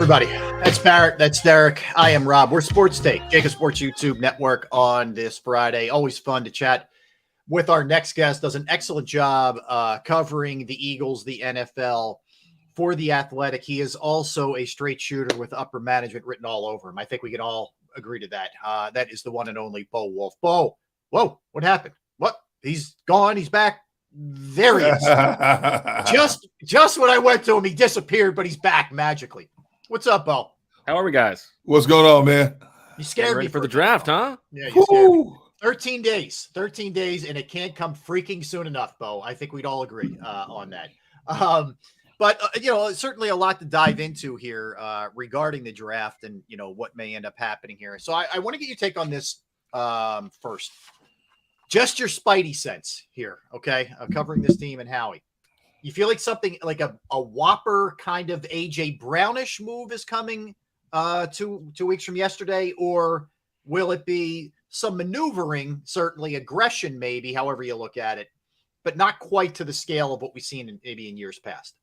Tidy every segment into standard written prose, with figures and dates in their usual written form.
Everybody, that's Barrett, that's Derek, I am Rob. We're Sports Take, JAKIB Sports YouTube Network on this Friday. Always fun to chat with our next guest. Does an excellent job covering the Eagles, the NFL, for The Athletic. He is also a straight shooter with upper management written all over him. I think we can all agree to that. That is the one and only Bo Wulf. Bo, whoa, what happened? What? He's gone, he's back. There he is. just when I went to him, he disappeared, but he's back magically. What's up, Bo? How are we, guys? What's going on, man? You scared me for the draft, huh? Yeah, you scared me. 13 days, and it can't come freaking soon enough, Bo. I think we'd all agree on that. But certainly a lot to dive into here regarding the draft and, what may end up happening here. So I want to get your take on this first. Just your spidey sense here, okay, covering this team and Howie. You feel like something like a whopper kind of A.J. Brownish move is coming 2 weeks from yesterday, or will it be some maneuvering, certainly aggression, maybe, however you look at it, but not quite to the scale of what we've seen maybe in years past?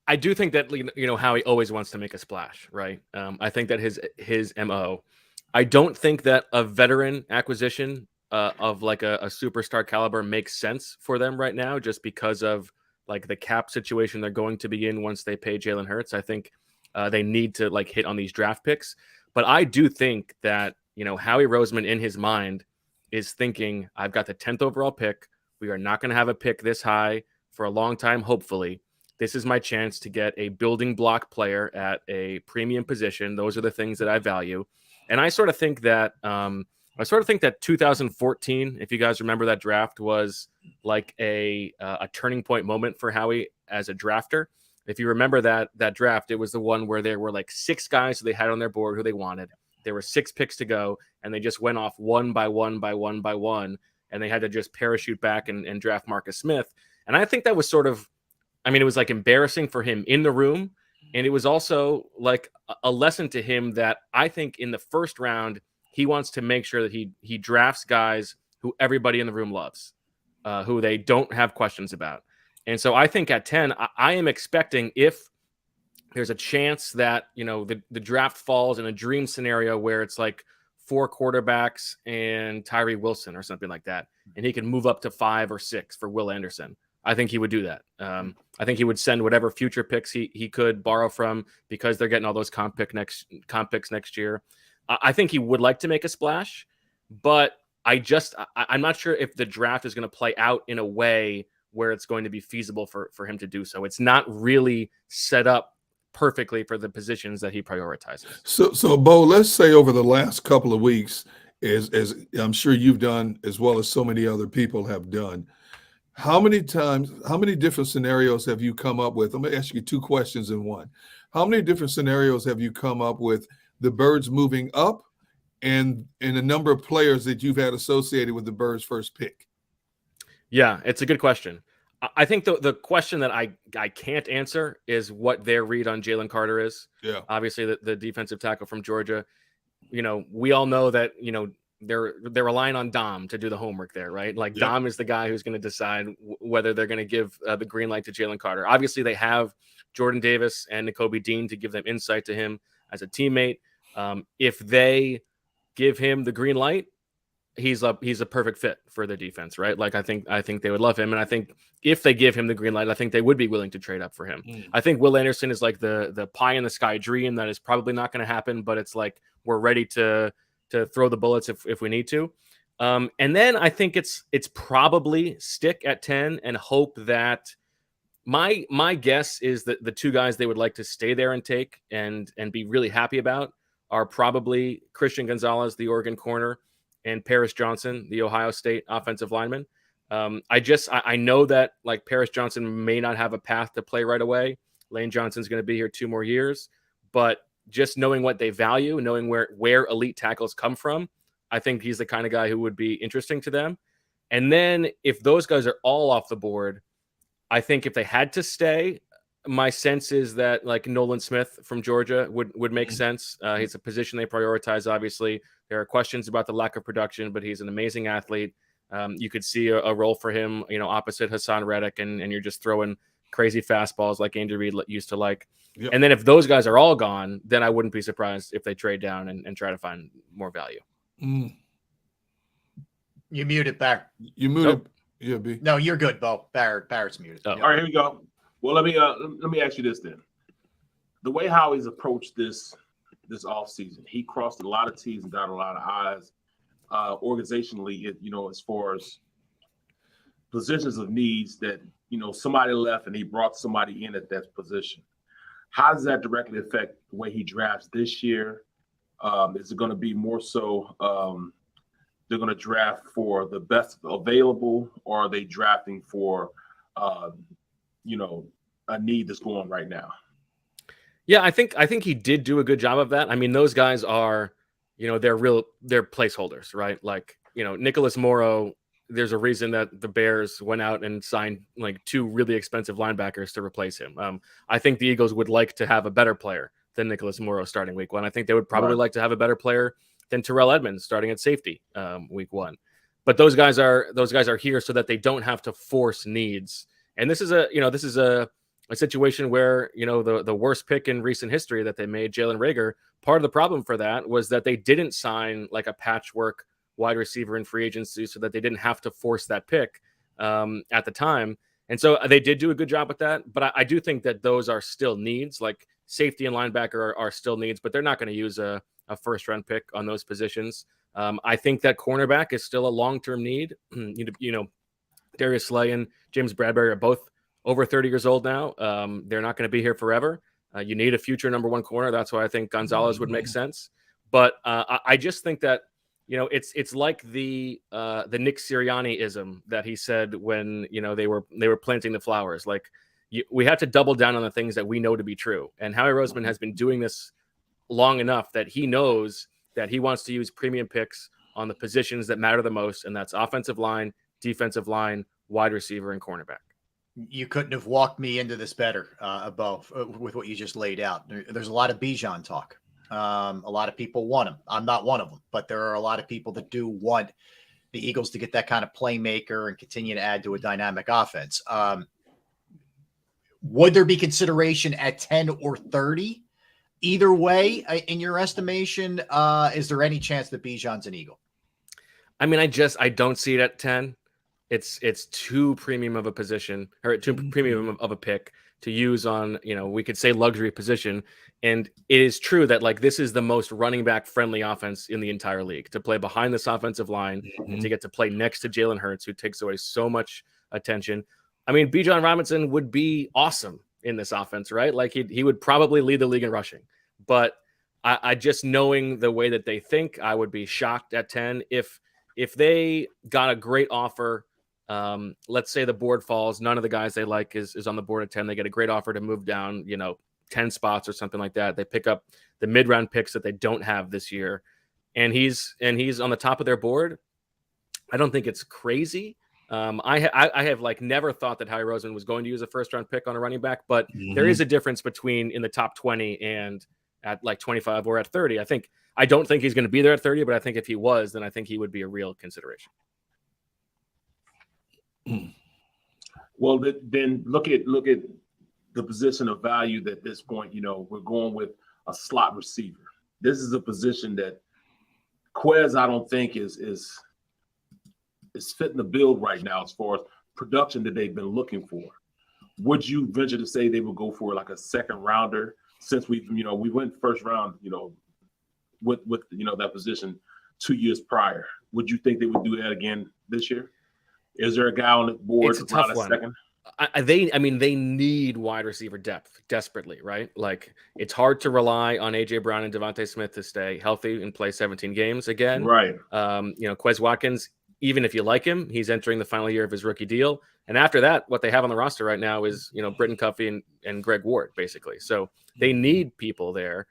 I do think that, Howie always wants to make a splash, right? I think that his MO. I don't think that a veteran acquisition of like a superstar caliber makes sense for them right now, just because of like the cap situation they're going to be in once they pay Jalen Hurts. I think they need to like hit on these draft picks. But I do think that, Howie Roseman in his mind is thinking, I've got the 10th overall pick. We are not going to have a pick this high for a long time, hopefully. This is my chance to get a building block player at a premium position. Those are the things that I value. And I sort of think that 2014, if you guys remember that draft, was like a turning point moment for Howie as a drafter. If you remember that draft, it was the one where there were like 6 guys who they had on their board who they wanted. There were 6 picks to go, and they just went off one by one, and they had to just parachute back and draft Marcus Smith. And I think that was sort of, it was like embarrassing for him in the room, and it was also like a lesson to him that I think in the first round, he wants to make sure that he drafts guys who everybody in the room loves, who they don't have questions about. And so I think at 10, I am expecting, if there's a chance that, the draft falls in a dream scenario where it's like 4 quarterbacks and Tyree Wilson or something like that, and he can move up to 5 or 6 for Will Anderson, I think he would do that. I think he would send whatever future picks he could borrow from, because they're getting all those comp picks next year. I think he would like to make a splash, but I'm not sure if the draft is going to play out in a way where it's going to be feasible for him to do so. It's not really set up perfectly for the positions that he prioritizes. So Bo, let's say over the last couple of weeks, as I'm sure you've done, as well as so many other people have done, how many different scenarios have you come up with? I'm going to ask you 2 questions in one. How many different scenarios have you come up with the Birds moving up and a number of players that you've had associated with the Birds' first pick? Yeah, it's a good question. I think the question that I can't answer is what their read on Jalen Carter is. Yeah. Obviously, the defensive tackle from Georgia. We all know that, they're relying on Dom to do the homework there, right? Like, yep. Dom is the guy who's going to decide whether they're going to give the green light to Jalen Carter. Obviously, they have Jordan Davis and Nakobe Dean to give them insight to him as a teammate. If they give him the green light, he's a perfect fit for the defense, right? Like, I think they would love him, and I think if they give him the green light, I think they would be willing to trade up for him. I think Will Anderson is like the pie in the sky dream that is probably not going to happen, but it's like we're ready to throw the bullets if we need to. And then I think it's probably stick at 10 and hope that my guess is that the 2 guys they would like to stay there and take and be really happy about are probably Christian Gonzalez, the Oregon corner, and Paris Johnson, the Ohio State offensive lineman. I know that like Paris Johnson may not have a path to play right away. Lane Johnson's going to be here 2 more years, but just knowing what they value, knowing where elite tackles come from, I think he's the kind of guy who would be interesting to them. And then if those guys are all off the board, I think if they had to stay, my sense is that like Nolan Smith from Georgia would make sense. He's a position they prioritize. Obviously, there are questions about the lack of production, but he's an amazing athlete. You could see a role for him, opposite Hassan Reddick, and you're just throwing crazy fastballs like Andy Reid used to like. Yep. And then if those guys are all gone, then I wouldn't be surprised if they trade down and try to find more value. You muted, Barrett. You muted. Nope. Yeah, B. No, you're good, Bo. Barrett's muted. Oh. All right, here we go. Well, let me ask you this then. The way Howie's approached this offseason, he crossed a lot of T's and dotted a lot of I's. Organizationally, as far as positions of needs that, somebody left and he brought somebody in at that position. How does that directly affect the way he drafts this year? Is it going to be more so they're going to draft for the best available, or are they drafting for, a need that's going right now? Yeah, I think he did do a good job of that. I mean, those guys are, they're placeholders, right? Like, Nicholas Morrow, there's a reason that the Bears went out and signed like 2 really expensive linebackers to replace him. I think the Eagles would like to have a better player than Nicholas Morrow starting week 1. I think they would probably like to have a better player than Terrell Edmonds starting at safety week 1. But those guys are here so that they don't have to force needs. And this is a situation where, the worst pick in recent history that they made, Jalen Reagor, part of the problem for that was that they didn't sign like a patchwork wide receiver in free agency so that they didn't have to force that pick at the time. And so they did do a good job with that. But I do think that those are still needs. Like safety and linebacker are still needs, but they're not going to use a first-round pick on those positions. I think that cornerback is still a long-term need. Darius Slay and James Bradbury are both over 30 years old now. They're not going to be here forever. You need a future number 1 corner. That's why I think Gonzalez would make sense. But I just think that, it's like the Nick Sirianni-ism that he said when, they were planting the flowers. Like we have to double down on the things that we know to be true. And Howie Roseman has been doing this long enough that he knows that he wants to use premium picks on the positions that matter the most. And that's offensive line, defensive line, wide receiver, and cornerback. You couldn't have walked me into this better, above with what you just laid out. There's a lot of Bijan talk. A lot of people want him. I'm not one of them, but there are a lot of people that do want the Eagles to get that kind of playmaker and continue to add to a dynamic offense. Would there be consideration at 10 or 30? Either way, in your estimation, is there any chance that Bijan's an Eagle? I mean, I don't see it at 10. It's too premium of a position, or too premium of a pick to use on, we could say luxury position. And it is true that like this is the most running back friendly offense in the entire league, to play behind this offensive line and to get to play next to Jalen Hurts, who takes away so much attention. I mean, Bijan Robinson would be awesome in this offense, right? Like he would probably lead the league in rushing, but I just, knowing the way that they think, I would be shocked at 10 if they got a great offer. Let's say the board falls, none of the guys they like is on the board at 10. They get a great offer to move down, 10 spots or something like that. They pick up the mid-round picks that they don't have this year, and he's on the top of their board. I don't think it's crazy. I have like never thought that Howie Roseman was going to use a first-round pick on a running back, but there is a difference between in the top 20 and at like 25 or at 30. I don't think he's going to be there at 30, but I think if he was, then I think he would be a real consideration. Well, then look at the position of value that at this point, we're going with a slot receiver. This is a position that Quez, I don't think is fitting the build right now as far as production that they've been looking for. Would you venture to say they would go for like a second rounder, since we went first round, with that position 2 years prior? Would you think they would do that again this year? Is there a guy on the board? It's a tough one. Second? They need wide receiver depth desperately, right? Like it's hard to rely on AJ Brown and Devontae Smith to stay healthy and play 17 games again. Right. Quez Watkins, even if you like him, he's entering the final year of his rookie deal. And after that, what they have on the roster right now is, Britton Cuffey and Greg Ward, basically. So they need people there.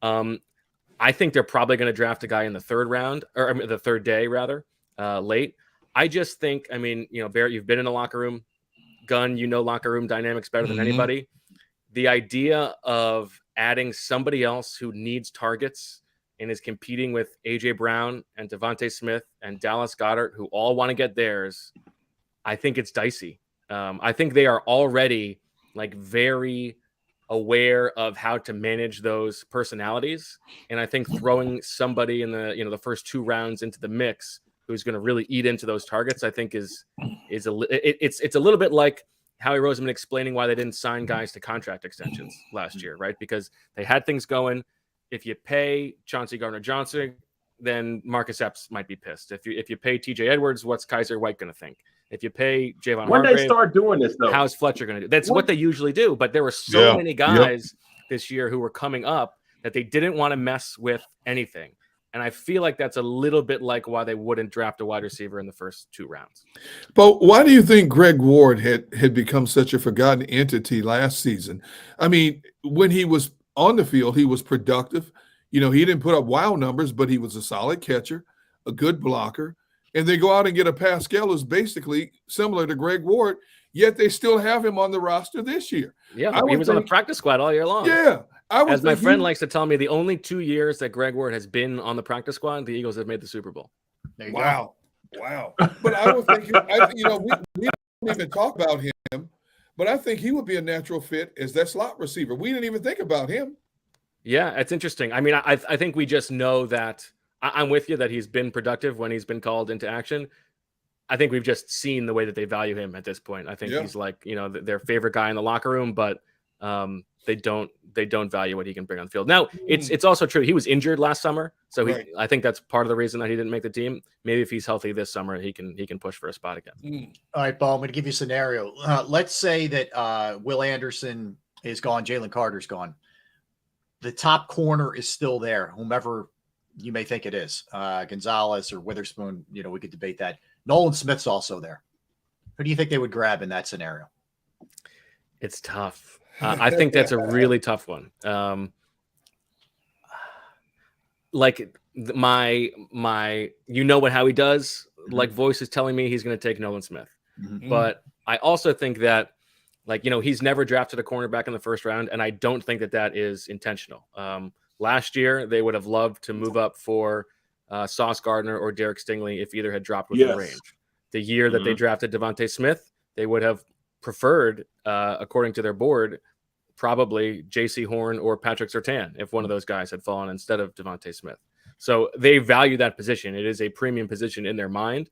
I think they're probably going to draft a guy in the third round, or the third day rather, late. I just think, Barrett, you've been in the locker room. Gunn, locker room dynamics better than anybody. The idea of adding somebody else who needs targets and is competing with A.J. Brown and Devontae Smith and Dallas Goedert, who all want to get theirs, I think it's dicey. I think they are already like very aware of how to manage those personalities. And I think throwing somebody in the, the first 2 rounds into the mix who's going to really eat into those targets, I think it's a little bit like Howie Roseman explaining why they didn't sign guys to contract extensions last year, right? Because they had things going. If you pay Chauncey Gardner-Johnson, then Marcus Epps might be pissed. If you pay TJ Edwards, what's Kaiser White going to think? If you pay Javon when Hargrave, they start doing this, though, how's Fletcher going to do? That's what they usually do. But there were so many guys this year who were coming up that they didn't want to mess with anything. And I feel like that's a little bit like why they wouldn't draft a wide receiver in the first 2 rounds. But why do you think Greg Ward had become such a forgotten entity last season? I mean, when he was on the field, he was productive. He didn't put up wow numbers, but he was a solid catcher, a good blocker. And they go out and get a Pascal who's basically similar to Greg Ward, yet they still have him on the roster this year. Yeah, he was on the practice squad all year long. Yeah. As my friend likes to tell me, the only 2 years that Greg Ward has been on the practice squad, the Eagles have made the Super Bowl. There you go. Wow. But I would think, we don't even talk about him, but I think he would be a natural fit as that slot receiver. We didn't even think about him. Yeah, it's interesting. I mean, I think we just know that I'm with you that he's been productive when he's been called into action. I think we've just seen the way that they value him at this point. I think he's like, their favorite guy in the locker room, but they don't value what he can bring on the field. Now, it's also true. He was injured last summer, so I think that's part of the reason that he didn't make the team. Maybe if he's healthy this summer, he can push for a spot again. All right, Bo, I'm going to give you a scenario. Let's say that Will Anderson is gone, Jalen Carter's gone. The top corner is still there, whomever you may think it is, Gonzalez or Witherspoon. We could debate that. Nolan Smith's also there. Who do you think they would grab in that scenario? It's tough. I think that's a really tough one. Like my, what Howie does, like voice is telling me he's going to take Nolan Smith. Mm-hmm. But I also think that, he's never drafted a cornerback in the first round, and I don't think that is intentional. Last year, they would have loved to move up for Sauce Gardner or Derek Stingley if either had dropped within range. The year that they drafted Devontae Smith, they would have preferred, according to their board, probably J.C. Horn or Patrick Surtain if one of those guys had fallen instead of Devontae Smith. So they value that position. It is a premium position in their mind.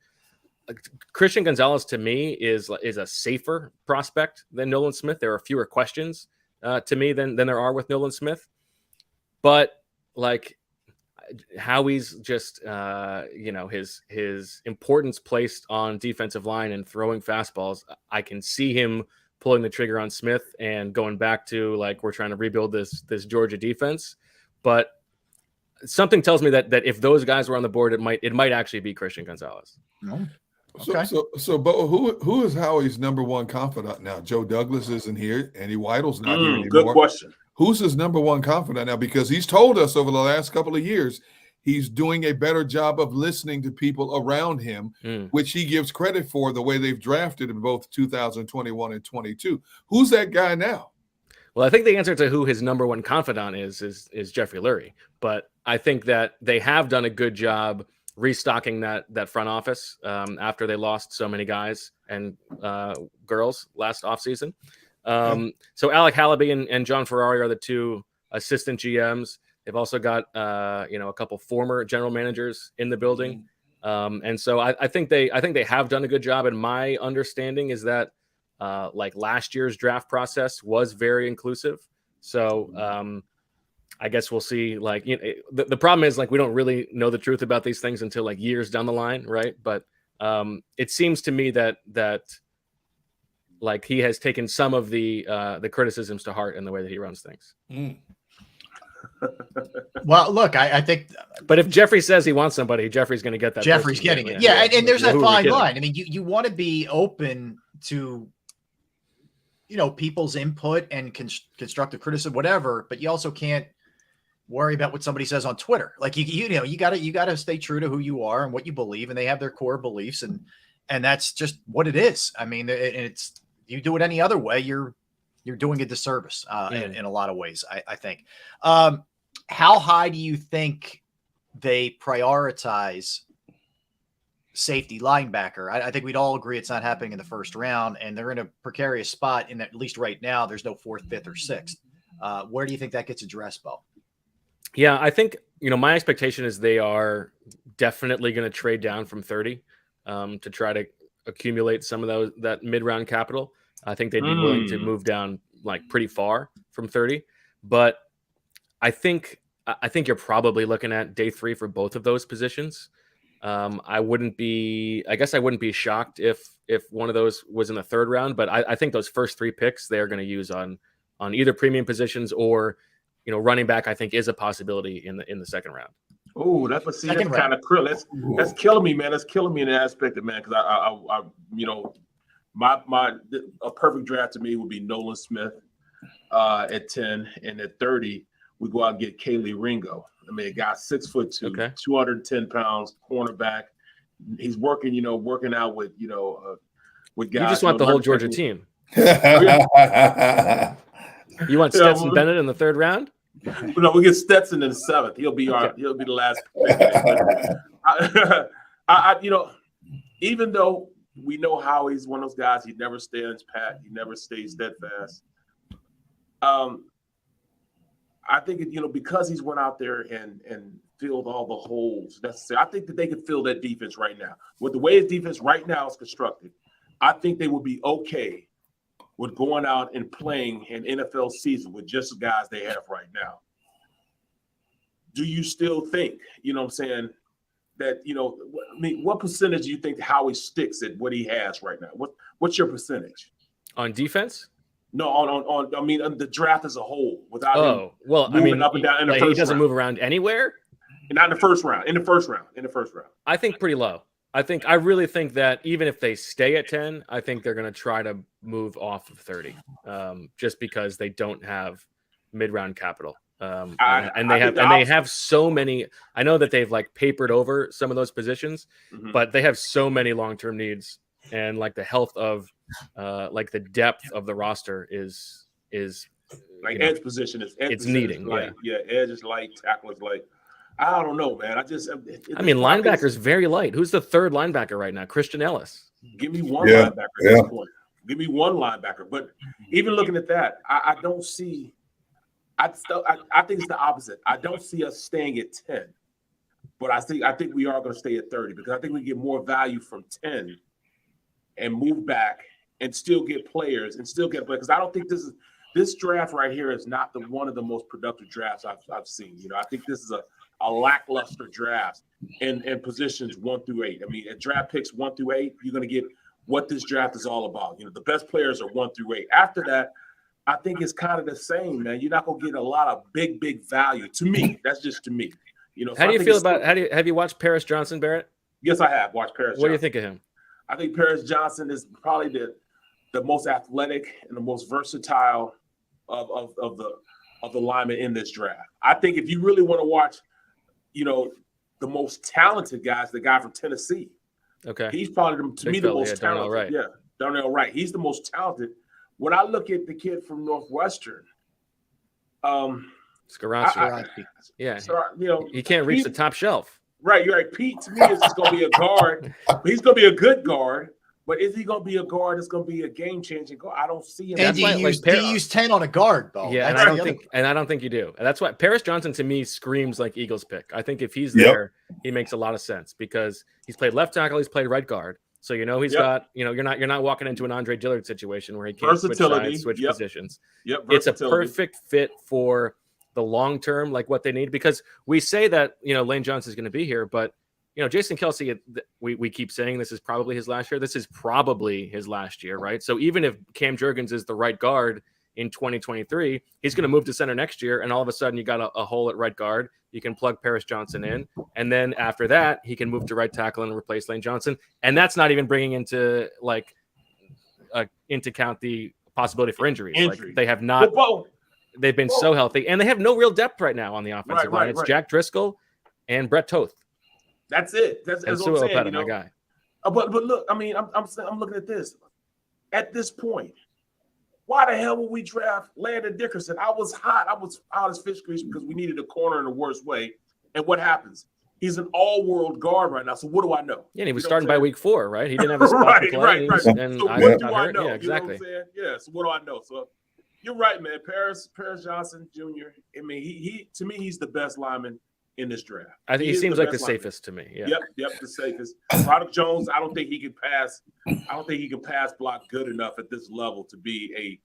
Christian Gonzalez, to me, is a safer prospect than Nolan Smith. There are fewer questions to me than there are with Nolan Smith. But Howie's just, his importance placed on defensive line and throwing fastballs. I can see him pulling the trigger on Smith and going back to we're trying to rebuild this Georgia defense. But something tells me that if those guys were on the board, it might actually be Christian Gonzalez. No. Okay. So, Bo, who is Howie's number one confidant now? Joe Douglas isn't here. Andy Weidl's not here anymore. Good question. Who's his number one confidant now? Because he's told us over the last couple of years he's doing a better job of listening to people around him, which he gives credit for the way they've drafted in both 2021 and 22. Who's that guy now? Well, I think the answer to who his number one confidant is Jeffrey Lurie. But I think that they have done a good job restocking that front office after they lost so many guys and girls last offseason. So Alec Halaby and John Ferrari are the 2 assistant GMs. They've also got a couple former general managers in the building, and so I think they have done a good job. And my understanding is that last year's draft process was very inclusive. So I guess we'll see. The problem is we don't really know the truth about these things until years down the line, right? But it seems to me that he has taken some of the criticisms to heart in the way that he runs things. Well, look, I think. But if Jeffrey says he wants somebody, Jeffrey's going to get that. Jeffrey's getting it. Yeah, and there's that fine line. I mean, you want to be open to, people's input and constructive criticism, whatever. But you also can't worry about what somebody says on Twitter. You gotta stay true to who you are and what you believe, and they have their core beliefs, and that's just what it is. I mean, it's you do it any other way, you're doing a disservice in a lot of ways. I think. How high do you think they prioritize safety linebacker. I think we'd all agree it's not happening in the first round, and they're in a precarious spot in that, at least right now, there's no 4th, 5th, or 6th. Where do you think that gets addressed, Bo? Yeah, I think, my expectation is they are definitely going to trade down from 30 to try to accumulate some of that mid-round capital. I think they'd be willing to move down like pretty far from 30, but I think you're probably looking at day 3 for both of those positions. I guess I wouldn't be shocked if one of those was in the 3rd round, but I think those first 3 picks they're going to use on either premium positions or, running back. I think is a possibility in the 2nd round. Oh, that's kind of cruel. That's killing me, man. That's killing me in the aspect of, man, because I a perfect draft to me would be Nolan Smith at 10, and at 30 we go out and get Kaylee Ringo. I mean, a guy 6'2", Okay. 210 pounds, cornerback. He's working out with with guys. You just want the whole Georgia team. Yeah. You want Stetson Bennett in the 3rd round? No, we get Stetson in the 7th. He'll be the last pick. Even though we know how he's one of those guys, he never stands pat, he never stays steadfast. I think because he's went out there and filled all the holes necessary. I think that they could fill that defense right now. With the way his defense right now is constructed, I think they will be okay with going out and playing an NFL season with just the guys they have right now. Do you still think, that, what percentage do you think Howie sticks at what he has right now? What's your percentage? On defense? No, on the draft as a whole, without him moving up and down in the first he doesn't round. move around anywhere? Not in the first round. In the first round. I think pretty low. I really think that even if they stay at 10, I think they're going to try to move off of 30, just because they don't have mid-round capital. They have so many. I know that they've like papered over some of those positions, but they have so many long-term needs, and like the health of, like the depth of the roster is like edge position is. It's needing. Edge is light, tackle is light. I don't know, man. Linebacker's very light. Who's the 3rd linebacker right now? Christian Ellis. Give me one linebacker at this point. Give me one linebacker. But even looking at that, I don't see. I think it's the opposite. I don't see us staying at 10, but I think we are going to stay at 30 because I think we get more value from 10 and move back and still get players because I don't think this draft right here is not one of the most productive drafts I've seen. I think this is a lackluster draft in positions 1 through 8. I mean, at draft picks 1 through 8, you're going to get what this draft is all about. The best players are 1 through 8. After that, I think it's kind of the same, man. You're not going to get a lot of big value. To me, that's just to me. How do you feel about? Have you watched Paris Johnson, Barrett? Yes, I have watched Paris. What do you think of him? I think Paris Johnson is probably the most athletic and the most versatile of the linemen in this draft. I think if you really want to watch, the most talented guy is the guy from Tennessee. Okay, he's probably the most talented. Darnell Wright. Yeah, Darnell Wright. He's the most talented. When I look at the kid from Northwestern, Skowronski. He can't reach the top shelf. Right, you're right. Pete to me is just going to be a guard. He's going to be a good guard, but is he going to be a guard that's going to be a game-changing guard? I don't see him. And do you use 10 on a guard, though? Yeah, and I don't think you do. And that's why Paris Johnson to me screams like Eagles pick. I think if he's there, he makes a lot of sense because he's played left tackle, he's played right guard. So he's got, you're not walking into an Andre Dillard situation where he can't switch sides, switch positions. It's a perfect fit for the long term, like what they need, because we say that Lane Johnson is going to be here, but Jason Kelce, we keep saying this is probably his last year. This is probably his last year, right? So even if Cam Jurgens is the right guard in 2023, he's going to move to center next year, and all of a sudden you got a hole at right guard. You can plug Paris Johnson in, and then after that, he can move to right tackle and replace Lane Johnson. And that's not even bringing into count the possibility for injuries. Like they have not. They've been so healthy, and they have no real depth right now on the offensive line. It's Jack Driscoll and Brett Toth. That's it. That's what I'm saying. My guy. But look, I mean, I'm looking at this. At this point, why the hell would we draft Landon Dickerson? I was hot. I was out as fish grease because we needed a corner in the worst way. And what happens? He's an all-world guard right now. So what do I know? Yeah, and he was You know starting what by I'm week 4, right? He didn't have a spot to play. right. And So I what do got I hurt. know? Yeah, exactly. You know what I'm saying? Yeah. So what do I know? So you're right, man. Paris Johnson Jr. I mean, he to me, he's the best lineman in this draft. I think he is seems like the best lineman. safest to me. Yeah. Yep, the safest. Roderick Jones, I don't think he can pass. I don't think he can pass block good enough at this level to be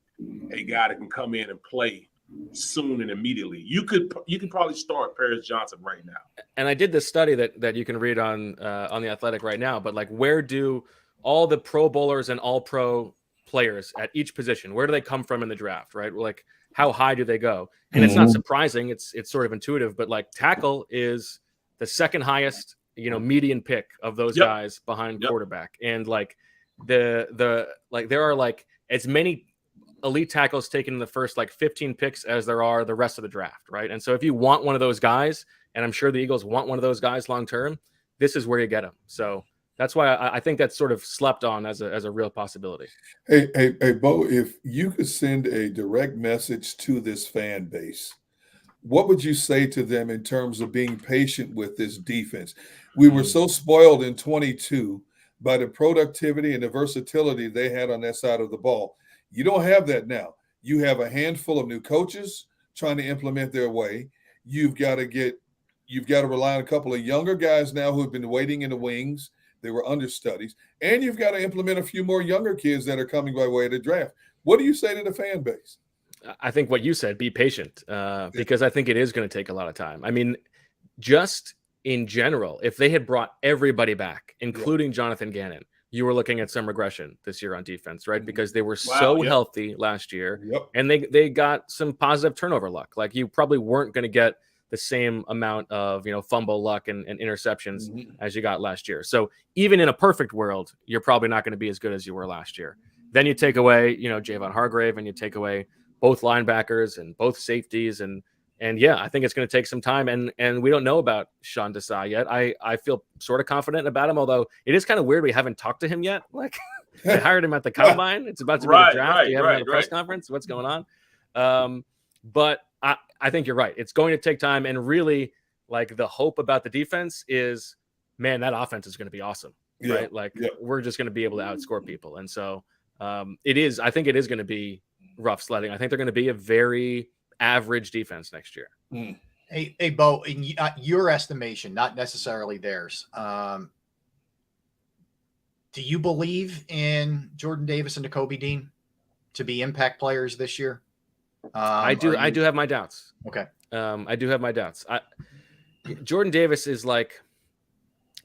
a guy that can come in and play soon and immediately. You could probably start Paris Johnson right now. And I did this study that you can read on the Athletic right now. But like, where do all the Pro Bowlers and All Pro players at each position, where do they come from in the draft? Right? Like, how high do they go? And it's not surprising. It's sort of intuitive, but like tackle is the second highest, median pick of those guys behind quarterback. And like there are like as many elite tackles taken in the first like 15 picks as there are the rest of the draft. Right. And so if you want one of those guys, and I'm sure the Eagles want one of those guys long term, this is where you get them. So that's why I think that's sort of slept on as a real possibility. Hey, Bo, if you could send a direct message to this fan base, what would you say to them in terms of being patient with this defense? We were so spoiled in 22 by the productivity and the versatility they had on that side of the ball. You don't have that now. You have a handful of new coaches trying to implement their way. You've got to rely on a couple of younger guys now who have been waiting in the wings. They were understudies. And you've got to implement a few more younger kids that are coming by way of the draft. What do you say to the fan base? I think what you said, be patient, because I think it is going to take a lot of time. I mean, just in general, if they had brought everybody back, including Jonathan Gannon, you were looking at some regression this year on defense, right? Because they were so healthy last year, and they got some positive turnover luck. Like, you probably weren't going to get the same amount of fumble luck and interceptions as you got last year. So even in a perfect world, you're probably not going to be as good as you were last year. Then you take away Javon Hargrave, and you take away both linebackers and both safeties, and yeah, I think it's going to take some time. And we don't know about Sean Desai yet. I feel sort of confident about him, although it is kind of weird we haven't talked to him yet. Like, they hired him at the combine. It's about to be the draft. You haven't had a press conference. What's going on? But I think you're right. It's going to take time. And really, like, the hope about the defense is, man, that offense is going to be awesome, right? Like, we're just going to be able to outscore people. And so I think it is going to be rough sledding. I think they're going to be a very average defense next year. Hey, Bo, in your estimation, not necessarily theirs, do you believe in Jordan Davis and Nakobe Dean to be impact players this year? I do have my doubts. Okay. I do have my doubts. Jordan Davis is like,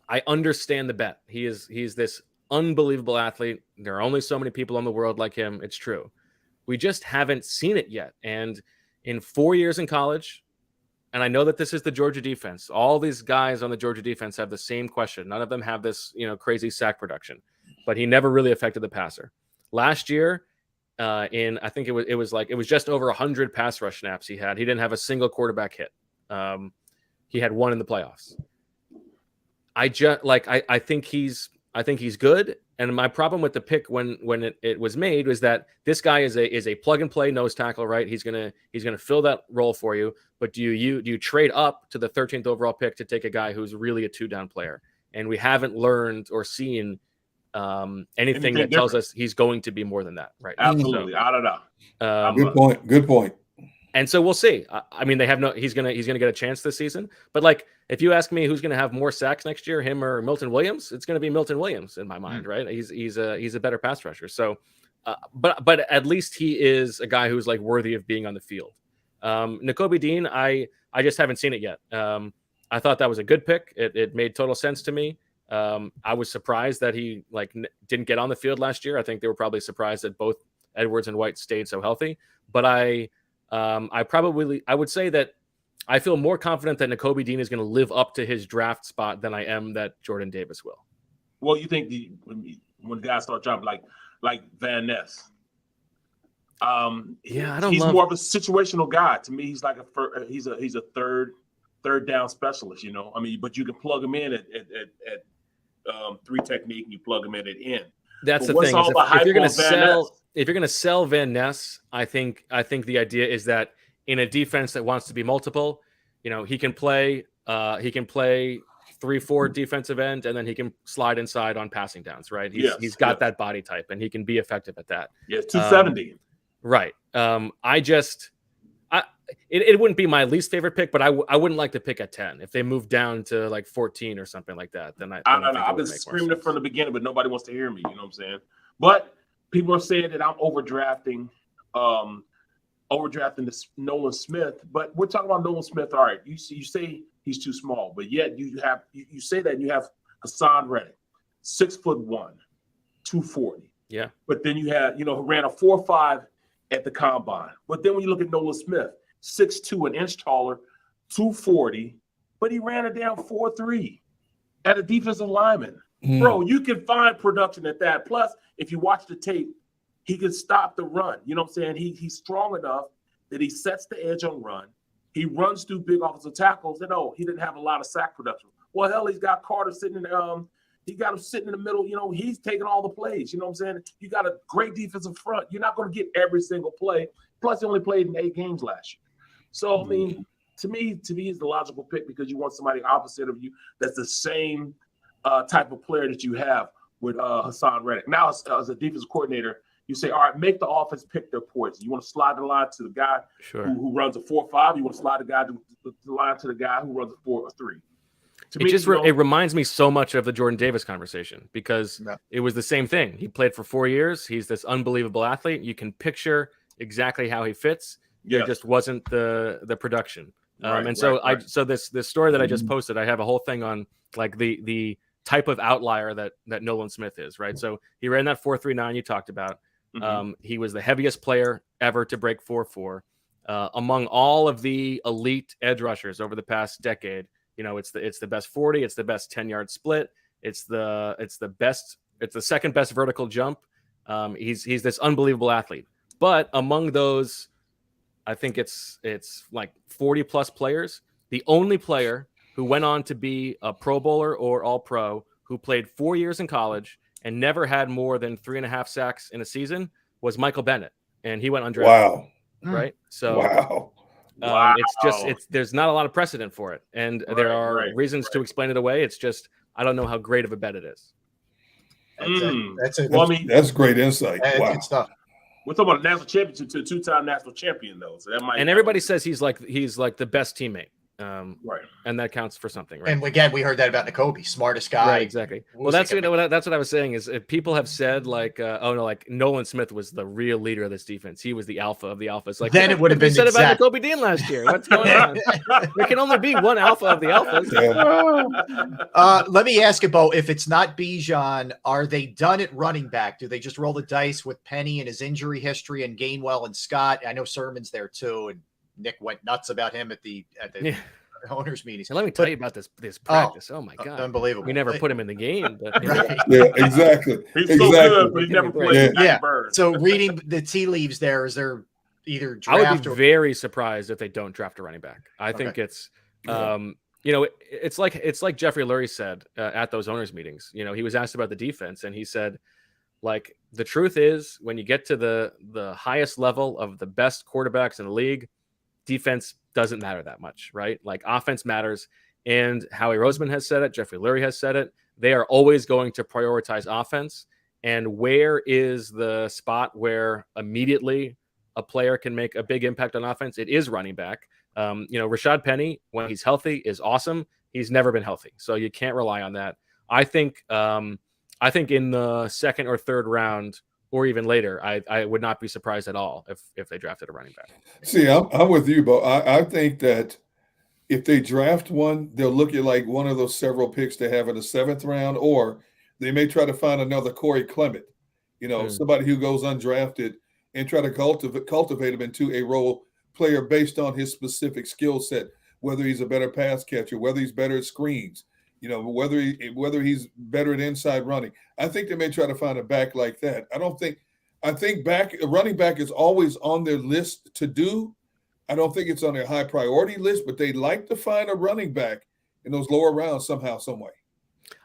I understand the bet. He's this unbelievable athlete. There are only so many people in the world like him. It's true. We just haven't seen it yet. And in 4 years in college, and I know that this is the Georgia defense, all these guys on the Georgia defense have the same question. None of them have this, crazy sack production, but he never really affected the passer. Last year, I think it was just over 100 pass rush snaps he had. He didn't have a single quarterback hit. He had one in the playoffs. I think he's good. And my problem with the pick when it was made was that this guy is a plug and play nose tackle, right? He's gonna fill that role for you. But do you trade up to the 13th overall pick to take a guy who's really a 2-down player? And we haven't learned or seen anything that tells us he's going to be more than that, right? Absolutely. So, I don't know. Good point. And so we'll see. I mean, he's gonna get a chance this season. But like, if you ask me who's gonna have more sacks next year, him or Milton Williams, it's gonna be Milton Williams in my mind, right? He's a better pass rusher. So, but at least he is a guy who's like worthy of being on the field. Nakobe Dean, I just haven't seen it yet. I thought that was a good pick. It made total sense to me. I was surprised that he didn't get on the field last year. I think they were probably surprised that both Edwards and White stayed so healthy. But I would say that I feel more confident that Nakobe Dean is going to live up to his draft spot than I am that Jordan Davis will. Well, you think when guys start dropping like Van Ness, he's more of a situational guy. To me, he's like he's a third down specialist. I mean, but you can plug him in at 3 technique, and you plug him in at end. That's the thing. If you're going to sell Van Ness, I think the idea is that in a defense that wants to be multiple, he can play 3-4 defensive end, and then he can slide inside on passing downs, right? He's got that body type, and he can be effective at that. Yeah, 270. Right. It wouldn't be my least favorite pick, but I wouldn't like to pick at 10. If they move down to like 14 or something like that, then I've been screaming it from the beginning, but nobody wants to hear me. You know what I'm saying? But people are saying that I'm overdrafting this Nolan Smith. But we're talking about Nolan Smith. All right, you say he's too small, but yet you say that you have Hassan Reddick, 6'1", 240. Yeah. But then you have, who ran a 4.5 at the combine. But then when you look at Nolan Smith, 6'2", an inch taller, 240, but he ran a damn 4.3 at a defensive lineman. Bro, you can find production at that. Plus, if you watch the tape, he can stop the run. You know what I'm saying? He's strong enough that he sets the edge on run. He runs through big offensive tackles. And he didn't have a lot of sack production. Well, hell, he's got Carter sitting in he got him sitting in the middle. He's taking all the plays. You know what I'm saying? You got a great defensive front. You're not going to get every single play. Plus, he only played in 8 games last year. So, I mean, to me, it's the logical pick because you want somebody opposite of you that's the same type of player that you have with Hassan Reddick. Now, as a defensive coordinator, you say, all right, make the offense pick their points. You want to slide the line to the guy who runs a 4.5. You want to slide the line to the guy who runs a 4.3. It reminds me so much of the Jordan Davis conversation because it was the same thing. He played for 4 years. He's this unbelievable athlete. You can picture exactly how he fits. There just wasn't the production. So this story that I just posted, I have a whole thing on like the type of outlier that Nolan Smith is, right? So he ran that 4.39 you talked about. He was the heaviest player ever to break 4.4. Among all of the elite edge rushers over the past decade, it's the best 40, it's the best 10-yard split, it's the second best vertical jump. He's this unbelievable athlete. But among those, I think it's like 40 plus players. The only player who went on to be a Pro Bowler or All Pro who played 4 years in college and never had more than 3.5 sacks in a season was Michael Bennett, and he went undrafted. Wow! Right? So there's not a lot of precedent for it, and there are reasons to explain it away. It's just I don't know how great of a bet it is. That's great insight. Wow. Good stuff. We're talking about a national championship to a 2-time national champion, though. So that might. And everybody says he's like the best teammate, and that counts for something, right? And again, we heard that about Nakobe, smartest guy. Right, exactly. Well, that's what I was saying is people have said like, like Nolan Smith was the real leader of this defense. He was the alpha of the alphas. Like then it would have been said about Nakobe Dean last year. What's going on? There can only be one alpha of the alphas. Yeah. Let me ask you, Bo, if it's not Bijan, are they done at running back? Do they just roll the dice with Penny and his injury history and Gainwell and Scott? I know Sermon's there too, and Nick went nuts about him at the owners meetings. And let me tell you about this practice. Oh my God, unbelievable! We never put him in the game, but Yeah, exactly. He's so good, but he never played. Yeah. So reading the tea leaves, there is there either draft. I would be very surprised if they don't draft a running back. I think it's it's like Jeffrey Lurie said at those owners meetings. He was asked about the defense, and he said, like, the truth is when you get to the highest level of the best quarterbacks in the league, defense doesn't matter that much, right? Like offense matters. And Howie Roseman has said it. Jeffrey Lurie has said it. They are always going to prioritize offense. And where is the spot where immediately a player can make a big impact on offense? It is running back. Rashad Penny, when he's healthy, is awesome. He's never been healthy, so you can't rely on that. I think in the second or third round, or even later, I would not be surprised at all if they drafted a running back. See, I'm with you, Bo. I think that if they draft one, they'll look at like one of those several picks they have in the 7th round, or they may try to find another Corey Clement, somebody who goes undrafted and try to cultivate him into a role player based on his specific skill set, whether he's a better pass catcher, whether he's better at screens, whether he's better at inside running. I think they may try to find a back like that. I think running back is always on their list to do. I don't think it's on their high priority list, but they like to find a running back in those lower rounds somehow, some way.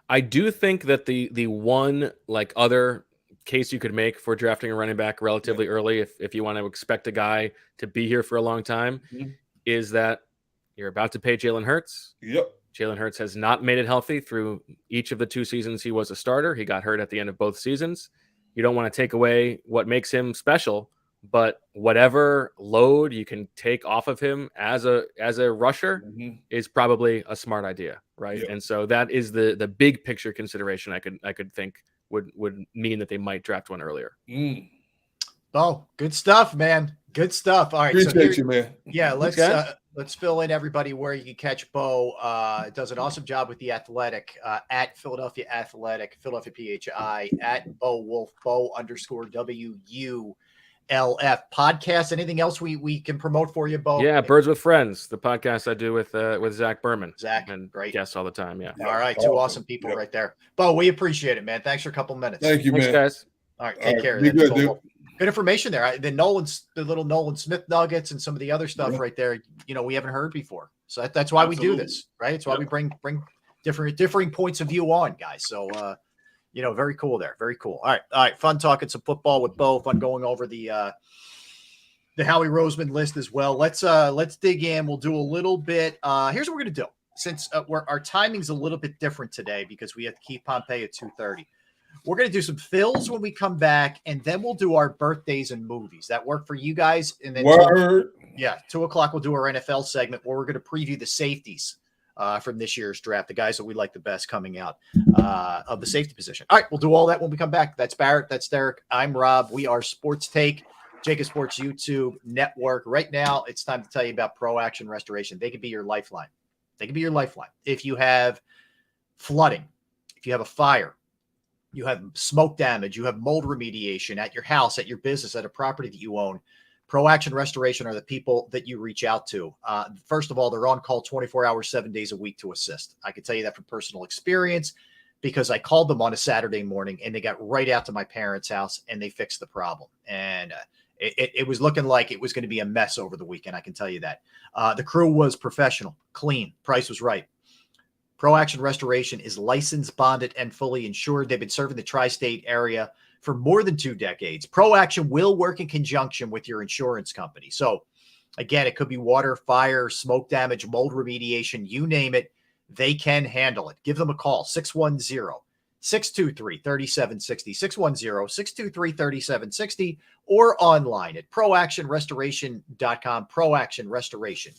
I do think that the one like other case you could make for drafting a running back relatively early, if you want to expect a guy to be here for a long time, is that you're about to pay Jalen Hurts. Yep. Jalen Hurts has not made it healthy through each of the 2 seasons he was a starter. He got hurt at the end of both seasons. You don't want to take away what makes him special, but whatever load you can take off of him as a rusher is probably a smart idea, right? Yeah. And so that is the big picture consideration I could think would mean that they might draft one earlier. Oh, good stuff, man. Good stuff. All right. Appreciate you, man. Yeah, Okay. let's fill in everybody where you can catch Bo. Does an awesome job with The Athletic, at Philadelphia Athletic, Philadelphia PHI, at Bo Wulf, Bo_WULF. Podcast. Anything else we can promote for you, Bo? Yeah, Birds with Friends, the podcast I do with Zach Berman. Zach, and great. guests all the time. Yeah. All right, two awesome people right there. Bo, we appreciate it, man. Thanks for a couple minutes. Thank you, Thanks, man. guys. All right, take care. Be good, dude. Good information there. The little Nolan Smith nuggets and some of the other stuff right there, we haven't heard before. So that's why we do this, right? It's why we bring differing points of view on, guys. So very cool there. Very cool. All right. Fun talking some football with Bo. Fun going over the Howie Roseman list as well. Let's dig in. We'll do a little bit. Here's what we're gonna do. Since our timing's a little bit different today because we have to keep Pompey at 2:30. We're going to do some fills when we come back, and then we'll do our birthdays and movies. That work for you guys? And then 2 o'clock, we'll do our NFL segment where we're going to preview the safeties from this year's draft, the guys that we like the best coming out of the safety position. All right, we'll do all that when we come back. That's Barrett. That's Derek. I'm Rob. We are Sports Take, JAKIB Sports YouTube Network. Right now, it's time to tell you about Pro Action Restoration. They can be your lifeline. If you have flooding, if you have a fire, you have smoke damage, you have mold remediation at your house, at your business, at a property that you own, Pro Action Restoration are the people that you reach out to. First of all, they're on call 24 hours, 7 days a week to assist. I can tell you that from personal experience because I called them on a Saturday morning and they got right out to my parents' house and they fixed the problem. And it was looking like it was going to be a mess over the weekend. I can tell you that. The crew was professional, clean, price was right. Pro Action Restoration is licensed, bonded, and fully insured. They've been serving the tri-state area for more than 2 decades. Pro Action will work in conjunction with your insurance company. So, again, it could be water, fire, smoke damage, mold remediation, you name it. They can handle it. Give them a call, 610-623-3760, 610-623-3760, or online at proactionrestoration.com, Pro Action Restoration.